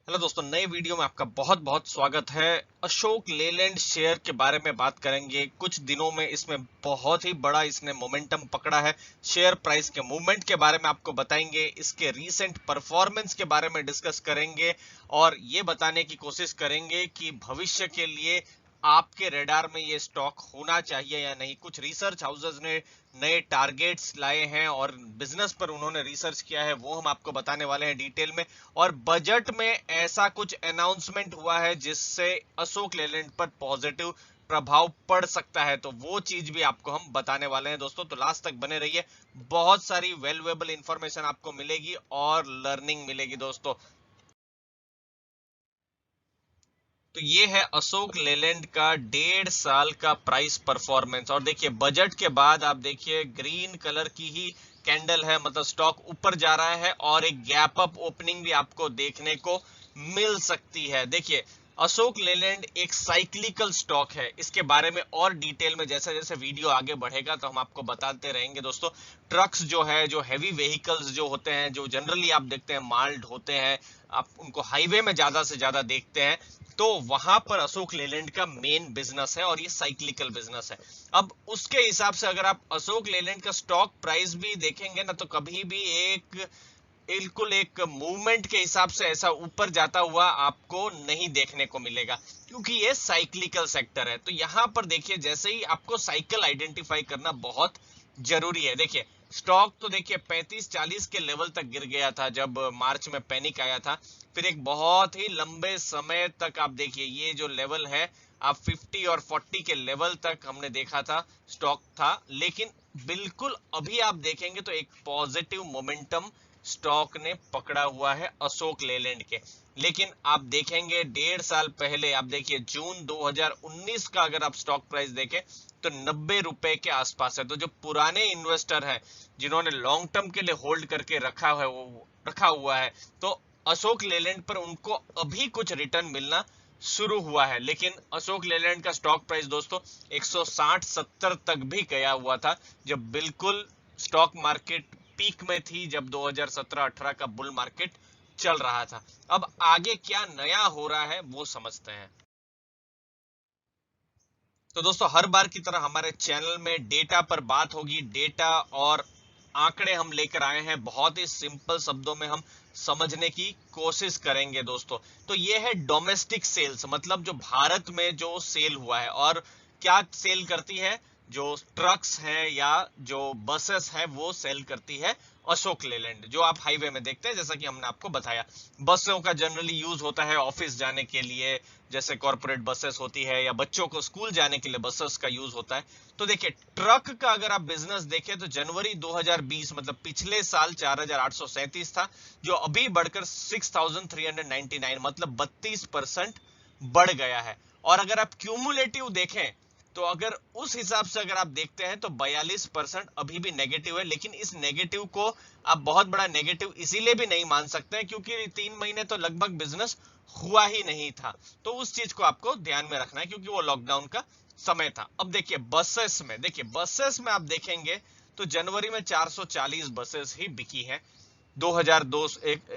Hello दोस्तों, नए video में आपका बहुत बहुत स्वागत है। अशोक लेलैंड शेयर के बारे में बात करेंगे। कुछ दिनों में इसमें बहुत ही बड़ा इसने मोमेंटम पकड़ा है। शेयर प्राइस के मूवमेंट के बारे में आपको बताएंगे, इसके रीसेंट परफॉर्मेंस के बारे में डिस्कस करेंगे और ये बताने की कोशिश करेंगे कि भविष्य के लिए आपके रेडार में ये स्टॉक होना चाहिए या नहीं। कुछ रिसर्च हाउसेस ने नए टारगेट्स लाए हैं और बिजनेस पर उन्होंने रिसर्च किया है, वो हम आपको बताने वाले हैं डिटेल में। और बजट में ऐसा कुछ अनाउंसमेंट हुआ है जिससे अशोक लेलैंड पर पॉजिटिव प्रभाव पड़ सकता है, तो वो चीज भी आपको हम बताने वाले हैं दोस्तों। तो लास्ट तक बने रहिए, बहुत सारी वैल्यूएबल इंफॉर्मेशन आपको मिलेगी और लर्निंग मिलेगी दोस्तों। तो ये है अशोक लेलैंड का 1.5 साल का प्राइस परफॉर्मेंस। और देखिए बजट के बाद आप देखिए ग्रीन कलर की ही कैंडल है, मतलब स्टॉक ऊपर जा रहा है और एक गैप अप ओपनिंग भी आपको देखने को मिल सकती है। देखिए अशोक लेलैंड एक साइक्लिकल स्टॉक है। इसके बारे में और डिटेल में जैसे जैसे वीडियो आगे बढ़ेगा तो हम आपको बताते रहेंगे दोस्तों। ट्रक्स जो है, जो हैवी व्हीकल्स जो होते हैं, जो जनरली आप देखते हैं माल ढोते हैं, आप उनको हाईवे में ज्यादा से ज्यादा देखते हैं, तो वहां पर अशोक लेलैंड का मेन बिजनेस है और ये साइक्लिकल बिजनेस है। अब उसके हिसाब से अगर आप अशोक लेलैंड का स्टॉक प्राइस भी देखेंगे ना, तो कभी भी एक बिल्कुल एक मूवमेंट के हिसाब से ऐसा ऊपर जाता हुआ आपको नहीं देखने को मिलेगा, क्योंकि ये साइक्लिकल सेक्टर है। तो यहां पर देखिए, जैसे ही आपको साइकिल आइडेंटिफाई करना बहुत जरूरी है। देखिए स्टॉक तो देखिए 35-40 के लेवल तक गिर गया था जब मार्च में पैनिक आया था। फिर एक बहुत ही लंबे समय तक आप देखिए ये जो लेवल है, आप 50 और 40 के लेवल तक हमने देखा था स्टॉक था। लेकिन बिल्कुल अभी आप देखेंगे तो एक पॉजिटिव मोमेंटम स्टॉक ने पकड़ा हुआ है अशोक लेलैंड के। लेकिन आप देखेंगे 1.5 साल पहले, आप देखिए जून 2019 का अगर आप स्टॉक प्राइस देखें तो 90 रुपए के आसपास है। तो जो पुराने इन्वेस्टर हैं जिन्होंने लॉन्ग टर्म के लिए होल्ड करके रखा हुआ है, तो अशोक लेलैंड पर उनको अभी कुछ रिटर्न मिलना शुरू हुआ है। लेकिन अशोक लेलैंड का स्टॉक प्राइस दोस्तों 160-70 तक भी गया हुआ था, जब बिल्कुल स्टॉक मार्केट पीक में थी, जब 2017-18 का बुल मार्केट चल रहा था। अब आगे क्या नया हो रहा है वो समझते हैं। तो दोस्तों हर बार की तरह हमारे चैनल में डेटा पर बात होगी। डेटा और आंकड़े हम लेकर आए हैं, बहुत ही सिंपल शब्दों में हम समझने की कोशिश करेंगे दोस्तों। तो ये है डोमेस्टिक सेल्स, मतलब जो भारत में जो सेल हुआ है। और क्या सेल करती है? जो ट्रक्स हैं या जो बसेस है वो सेल करती है अशोक लेलैंड, जो आप हाईवे में देखते हैं। जैसा कि हमने आपको बताया, बसों का जनरली यूज होता है ऑफिस जाने के लिए, जैसे कॉर्पोरेट बसेस होती है, या बच्चों को स्कूल जाने के लिए बसेस का यूज होता है। तो देखिए ट्रक का अगर आप बिजनेस देखें तो जनवरी 2020 मतलब पिछले साल 4837 था, जो अभी बढ़कर 6399 मतलब 32% बढ़ गया है। और अगर आप क्यूमुलेटिव देखें तो अगर उस हिसाब से अगर आप देखते हैं तो 42% अभी भी नेगेटिव है। लेकिन इस नेगेटिव को आप बहुत बड़ा नेगेटिव इसीलिए भी नहीं मान सकते हैं क्योंकि 3 महीने तो लगभग बिजनेस हुआ ही नहीं था। तो उस चीज को आपको ध्यान में रखना है क्योंकि वो लॉकडाउन का समय था। अब देखिए बसेस में आप देखेंगे तो जनवरी में 440 बसेस ही बिकी है। 2002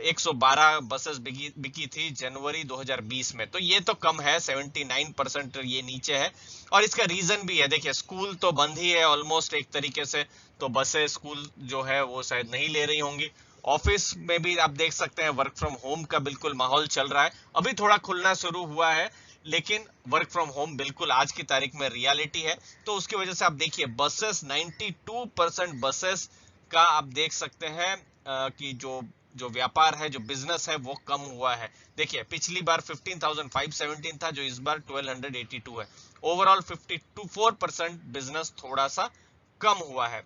112 बसेस बिकी थी जनवरी 2020 में, तो ये तो कम है, 79% ये नीचे है। और इसका रीजन भी है, देखिए स्कूल तो बंद ही है ऑलमोस्ट एक तरीके से, तो बसें स्कूल जो है वो शायद नहीं ले रही होंगी। ऑफिस में भी आप देख सकते हैं वर्क फ्रॉम होम का बिल्कुल माहौल चल रहा है। अभी थोड़ा खुलना शुरू हुआ है, लेकिन वर्क फ्रॉम होम बिल्कुल आज की तारीख में रियलिटी है। तो उसकी वजह से आप देखिए बसेस 92% बसेस का आप देख सकते हैं कि जो जो व्यापार है, जो बिजनेस है वो कम हुआ है। देखिए पिछली बार 15,517 था, जो इस बार 1282 है। ओवरऑल 54% बिजनेस थोड़ा सा कम हुआ है।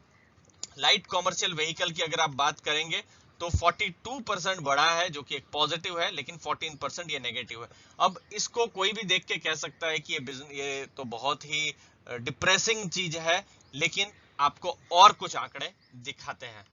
लाइट कॉमर्शियल व्हीकल की अगर आप बात करेंगे तो 42% बढ़ा है, जो कि एक पॉजिटिव है, लेकिन 14% ये नेगेटिव है। अब इसको कोई भी देख के कह सकता है कि ये तो बहुत ही डिप्रेसिंग चीज है, लेकिन आपको और कुछ आंकड़े दिखाते हैं।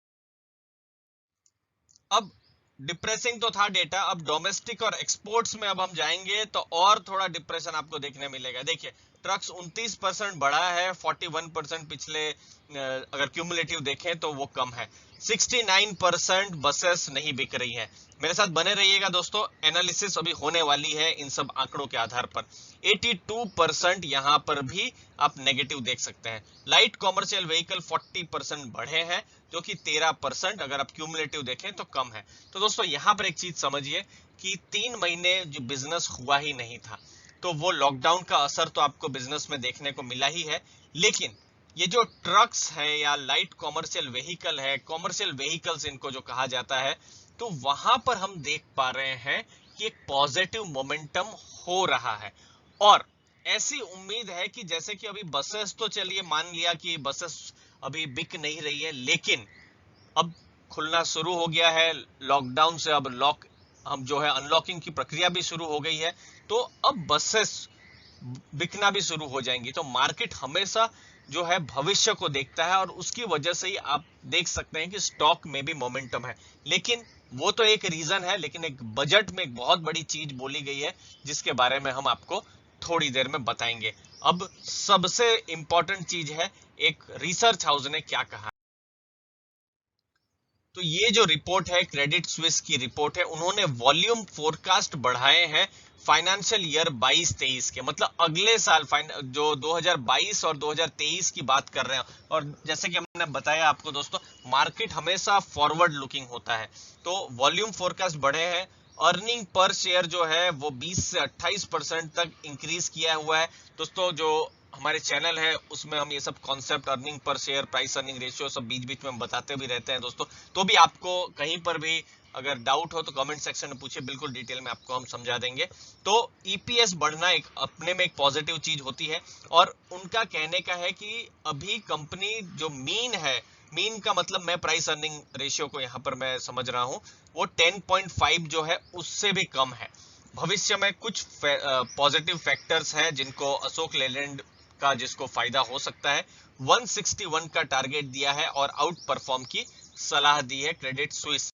अब डिप्रेसिंग तो था डेटा, अब डोमेस्टिक और एक्सपोर्ट्स में अब हम जाएंगे तो और थोड़ा डिप्रेशन आपको देखने मिलेगा। देखिए ट्रक्स 29% बढ़ा है, 41% पिछले अगर क्यूमुलेटिव देखें तो वो कम है। 69% बसेस नहीं बिक रही है। मेरे साथ बने रहिएगा दोस्तों, एनालिसिस अभी होने वाली है इन सब आंकड़ों के आधार पर। 82% यहां पर भी आप नेगेटिव देख सकते हैं। लाइट कॉमर्शियल व्हीकल 40% बढ़े हैं, जो कि 13% अगर आप क्यूमुलेटिव देखें तो कम है। तो दोस्तों यहां पर एक चीज समझिए कि 3 महीने जो बिजनेस हुआ ही नहीं था, तो वो लॉकडाउन का असर तो आपको बिजनेस में देखने को मिला ही है। लेकिन ये जो ट्रक्स है या लाइट कॉमर्शियल व्हीकल है, कॉमर्शियल व्हीकल्स इनको जो कहा जाता है, तो वहां पर हम देख पा रहे हैं कि एक पॉजिटिव मोमेंटम हो रहा है। और ऐसी उम्मीद है कि जैसे कि अभी बसेस, तो चलिए मान लिया कि बसेस अभी बिक नहीं रही है, लेकिन अब खुलना शुरू हो गया है लॉकडाउन से, अब हम जो है अनलॉकिंग की प्रक्रिया भी शुरू हो गई है, तो अब बसेस बिकना भी शुरू हो जाएंगी। तो मार्केट हमेशा जो है भविष्य को देखता है, और उसकी वजह से ही आप देख सकते हैं कि स्टॉक में भी मोमेंटम है। लेकिन वो तो एक रीजन है, लेकिन एक बजट में एक बहुत बड़ी चीज बोली गई है, जिसके बारे में हम आपको थोड़ी देर में बताएंगे। अब सबसे इंपॉर्टेंट चीज है, एक रिसर्च हाउस ने क्या कहा। तो ये जो रिपोर्ट है, क्रेडिट स्विस की रिपोर्ट है, उन्होंने वॉल्यूम फोरकास्ट बढ़ाए हैं फाइनेंशियल ईयर 22-23 के, मतलब अगले साल जो 2022 और 2023 की बात कर रहे हैं। और जैसे कि हमने बताया आपको दोस्तों, मार्केट हमेशा फॉरवर्ड लुकिंग होता है, तो वॉल्यूम फोरकास्ट बढ़े हैं। अर्निंग पर शेयर जो है वो 20 से 28% तक इंक्रीज किया हुआ है। दोस्तों जो हमारे चैनल है उसमें हम ये सब concept, earning per share, price earning ratio, सब बीच बीच में हम बताते भी रहते हैं दोस्तों। तो भी आपको कहीं पर भी अगर डाउट हो तो कमेंट सेक्शन में पूछिए, बिल्कुल डिटेल में आपको हम समझा देंगे। तो ईपीएस बढ़ना एक अपने में एक पॉजिटिव चीज होती है, और उनका कहने का है कि अभी कंपनी जो मीन का मतलब मैं प्राइस अर्निंग रेशियो को यहाँ पर मैं समझ रहा हूँ, वो 10.5 जो है उससे भी कम है। भविष्य में कुछ पॉजिटिव फैक्टर्स हैं जिनको अशोक लेलैंड का जिसको फायदा हो सकता है। 161 का टारगेट दिया है और आउट परफॉर्म की सलाह दी है क्रेडिट स्विस।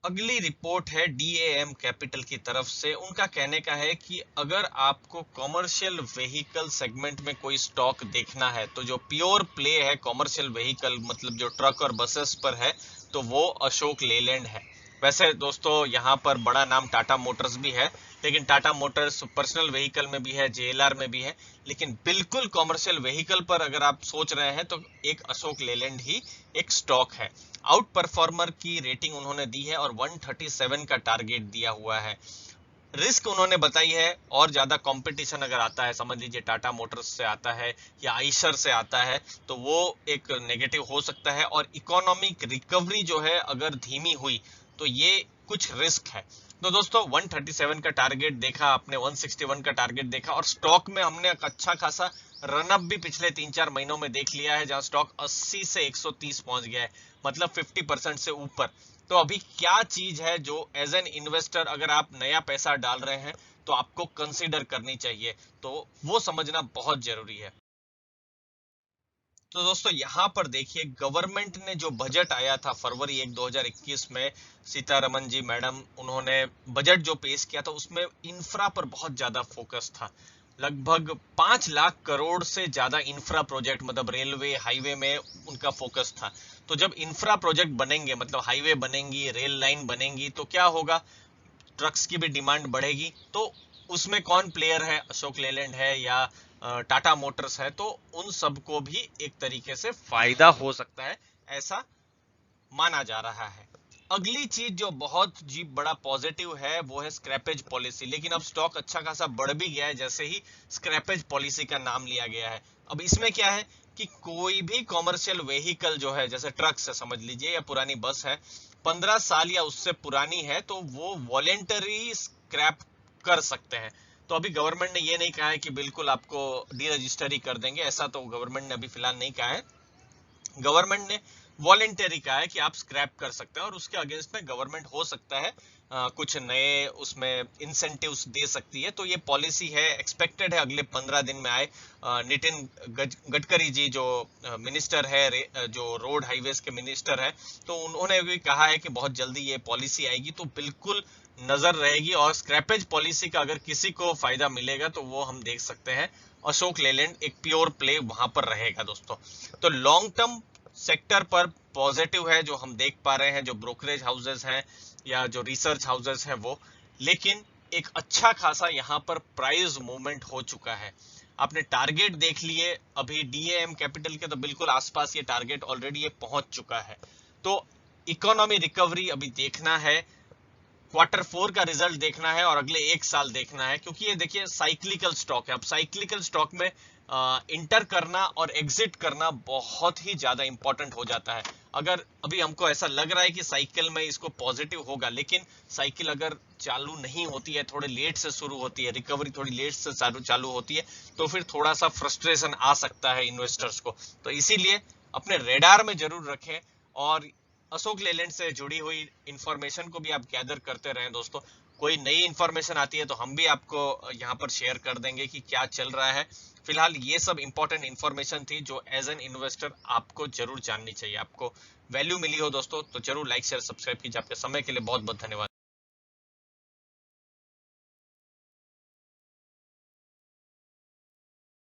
अगली रिपोर्ट है डीएएम कैपिटल की तरफ से। उनका कहने का है कि अगर आपको कॉमर्शियल व्हीकल सेगमेंट में कोई स्टॉक देखना है, तो जो प्योर प्ले है कॉमर्शियल व्हीकल, मतलब जो ट्रक और बसेस पर है, तो वो अशोक लेलैंड है। वैसे दोस्तों यहाँ पर बड़ा नाम टाटा मोटर्स भी है, लेकिन टाटा मोटर्स पर्सनल व्हीकल में भी है, जेएलआर में भी है, लेकिन बिल्कुल कॉमर्शियल व्हीकल पर अगर आप सोच रहे हैं तो एक अशोक लेलैंड ही एक स्टॉक है। आउट परफॉर्मर की रेटिंग उन्होंने दी है और 137 का टारगेट दिया हुआ है। रिस्क उन्होंने बताई है, और ज्यादा कंपटीशन अगर आता है, समझ लीजिए टाटा मोटर्स से आता है या आइशर से आता है, तो वो एक नेगेटिव हो सकता है। और इकोनॉमिक रिकवरी जो है अगर धीमी हुई तो ये कुछ रिस्क है। तो दोस्तों 137 का टारगेट देखा आपने, 161 का टारगेट देखा, और स्टॉक में हमने अच्छा खासा रनअप भी पिछले 3-4 महीनों में देख लिया है, जहां स्टॉक 80 से 130 पहुंच गया है, मतलब 50% से ऊपर। तो अभी क्या चीज है जो एज एन इन्वेस्टर अगर आप नया पैसा डाल रहे हैं तो आपको कंसीडर करनी चाहिए, तो वो समझना बहुत जरूरी है। तो दोस्तों यहाँ पर देखिए, गवर्नमेंट ने जो बजट आया था फरवरी 1 2021 में, सीतारमन जी मैडम, उन्होंने बजट जो पेश किया था उसमें इंफ्रा पर बहुत ज्यादा फोकस था। लगभग 5 लाख करोड़ से ज्यादा इंफ्रा प्रोजेक्ट, मतलब रेलवे हाईवे में उनका फोकस था। तो जब इंफ्रा प्रोजेक्ट बनेंगे, मतलब हाईवे बनेंगी, रेल लाइन बनेंगी, तो क्या होगा, ट्रक्स की भी डिमांड बढ़ेगी। तो उसमें कौन प्लेयर है, अशोक लेलैंड है या टाटा मोटर्स है, तो उन सबको भी एक तरीके से फायदा हो सकता है, ऐसा माना जा रहा है। अगली चीज जो बहुत जी बड़ा पॉजिटिव है वो है स्क्रैपेज पॉलिसी। लेकिन अब स्टॉक अच्छा खासा बढ़ भी गया है जैसे ही स्क्रैपेज पॉलिसी का नाम लिया गया है। अब इसमें क्या है कि कोई भी कॉमर्शियल व्हीकल जो है, जैसे ट्रक से समझ लीजिए या पुरानी बस है, 15 साल या उससे पुरानी है, तो वो वॉलेंटरी स्क्रैप कर सकते हैं। तो अभी गवर्नमेंट ने ये नहीं कहा है कि बिल्कुल आपको डी रजिस्टर ही कर देंगे, ऐसा तो गवर्नमेंट ने अभी फिलहाल नहीं कहा है। गवर्नमेंट ने वॉलेंटरी कहा है कि आप स्क्रैप कर सकते हैं, और उसके अगेंस्ट में गवर्नमेंट हो सकता है कुछ नए उसमें इंसेंटिव्स दे सकती है। तो ये पॉलिसी है, एक्सपेक्टेड है अगले 15 दिन में आए। नितिन गडकरी जी जो मिनिस्टर है, जो रोड हाईवेज के मिनिस्टर है, तो उन्होंने भी कहा है कि बहुत जल्दी ये पॉलिसी आएगी, तो बिल्कुल नजर रहेगी। और स्क्रैपेज पॉलिसी का अगर किसी को फायदा मिलेगा तो वो हम देख सकते हैं, अशोक लेलैंड एक प्योर प्ले वहां पर रहेगा दोस्तों। तो लॉन्ग टर्म सेक्टर पर पॉजिटिव है जो हम देख पा रहे हैं, जो ब्रोकरेज हाउसेस हैं या जो रिसर्च हाउसेस हैं वो, लेकिन एक अच्छा खासा यहाँ पर प्राइस मूवमेंट हो चुका है। आपने टारगेट देख लिए अभी डीएएम कैपिटल के, तो बिल्कुल आसपास ये टारगेट ऑलरेडी ये पहुंच चुका है। तो इकोनॉमी रिकवरी अभी देखना है, Q4 का रिजल्ट देखना है और अगले एक साल देखना है, क्योंकि ये देखिए साइक्लिकल स्टॉक है। अब साइक्लिकल स्टॉक में इंटर करना और एग्जिट करना बहुत ही ज्यादा इंपॉर्टेंट हो जाता है। अगर अभी हमको ऐसा लग रहा है कि साइकिल में इसको पॉजिटिव होगा, लेकिन साइकिल अगर चालू नहीं होती है, थोड़े लेट से शुरू होती है, रिकवरी थोड़ी लेट से चालू होती है, तो फिर थोड़ा सा फ्रस्ट्रेशन आ सकता है इन्वेस्टर्स को। तो इसीलिए अपने रेडार में जरूर रखें और अशोक लेलैंड से जुड़ी हुई इंफॉर्मेशन को भी आप गैदर करते रहें दोस्तों। कोई नई इंफॉर्मेशन आती है तो हम भी आपको यहाँ पर शेयर कर देंगे कि क्या चल रहा है। फिलहाल ये सब इंपॉर्टेंट इंफॉर्मेशन थी जो एज एन इन्वेस्टर आपको जरूर जाननी चाहिए। आपको वैल्यू मिली हो दोस्तों तो जरूर लाइक शेयर सब्सक्राइब कीजिए। आपके समय के लिए बहुत बहुत धन्यवाद।